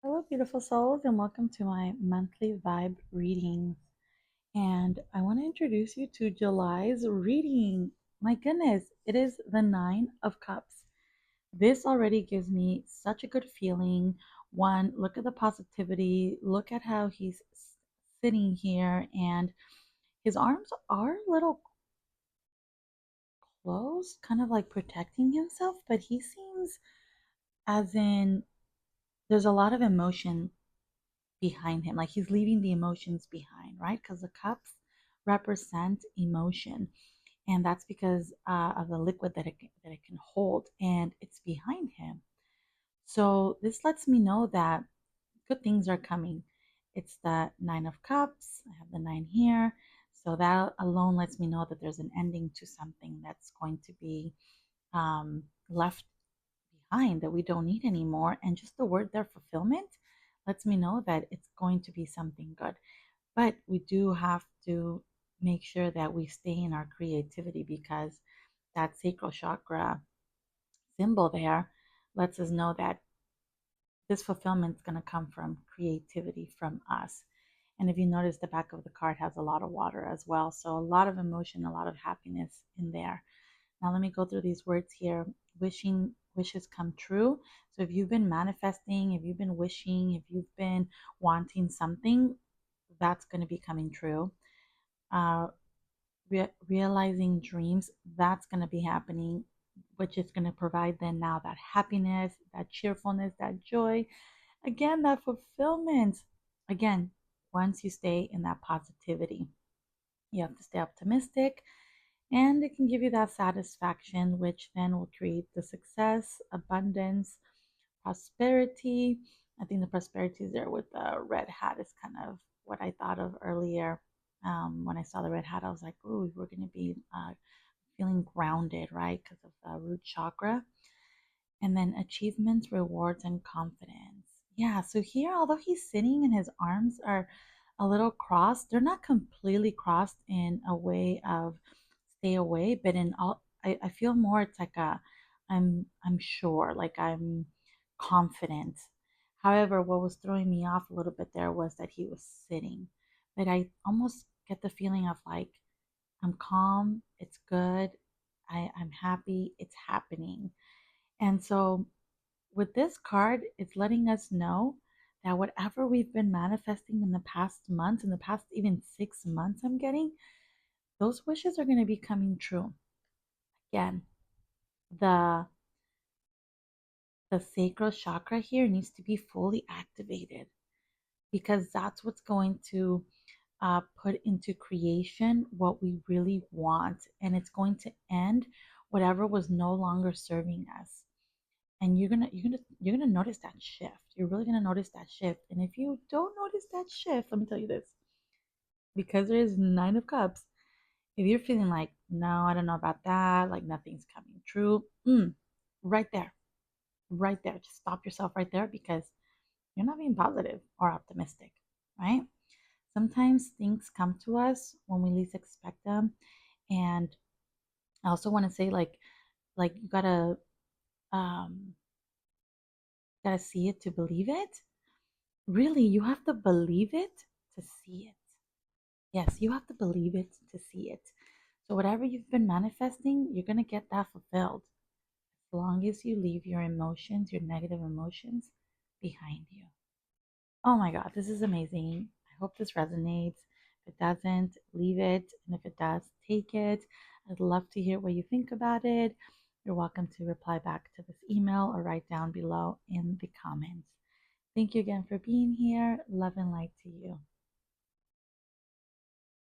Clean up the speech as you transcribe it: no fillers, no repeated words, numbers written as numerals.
Hello, beautiful souls, and welcome to my monthly vibe readings. And I want to introduce you to July's reading. My goodness, it is the Nine of Cups. This already gives me such a good feeling. One, look at the positivity, look at how he's sitting here, and his arms are a little closed, kind of like protecting himself, but he seems as in there's a lot of emotion behind him. Like he's leaving the emotions behind, right? Because the cups represent emotion. And that's because of the liquid that it can hold, and it's behind him. So this lets me know that good things are coming. It's the Nine of Cups. I have the nine here. So that alone lets me know that there's an ending to something that's going to be left behind that we don't need anymore. And just the word there, fulfillment, lets me know that it's going to be something good. But we do have to make sure that we stay in our creativity because that sacral chakra symbol there lets us know that this fulfillment is going to come from creativity from us. And if you notice, the back of the card has a lot of water as well. So a lot of emotion, a lot of happiness in there. Now let me go through these words here. Wishing wishes come true. So if you've been manifesting, if you've been wishing, if you've been wanting something, that's going to be coming true. Uh, realizing dreams, that's going to be happening, which is going to provide then now that happiness, that cheerfulness, that joy, again, that fulfillment. Again, once you stay in that positivity, you have to stay optimistic, and it can give you that satisfaction, which then will create the success, abundance, prosperity. I think the prosperity is there with the red hat is kind of what I thought of earlier. When I saw the red hat, I was like, "Ooh, we're going to be feeling grounded, right? Because of the root chakra." And then achievements, rewards, and confidence. Yeah, so here, although he's sitting and his arms are a little crossed, they're not completely crossed in a way of stay away, but in all, I feel more it's like a, I'm sure, like I'm confident. However, what was throwing me off a little bit there was that he was sitting. But I almost get the feeling of like, I'm calm, it's good, I'm happy, it's happening. And so with this card, it's letting us know that whatever we've been manifesting in the past months, in the past even 6 months, I'm getting, those wishes are going to be coming true. Again, the the sacral chakra here needs to be fully activated because that's what's going to put into creation what we really want, and it's going to end whatever was no longer serving us. And you're gonna notice that shift. You're really gonna notice that shift. And if you don't notice that shift, let me tell you this: because there is Nine of Cups, if you're feeling like, no, I don't know about that, like nothing's coming true, right there, right there, just stop yourself right there because you're not being positive or optimistic, right? Sometimes things come to us when we least expect them, and I also want to say like you um gotta see it to believe it. Really, you have to believe it to see it. Yes, you have to believe it to see it. So, whatever you've been manifesting, you're going to get that fulfilled as long as you leave your emotions, your negative emotions behind you. Oh my God, this is amazing. I hope this resonates. If it doesn't, leave it. And if it does, take it. I'd love to hear what you think about it. You're welcome to reply back to this email or write down below in the comments. Thank you again for being here. Love and light to you.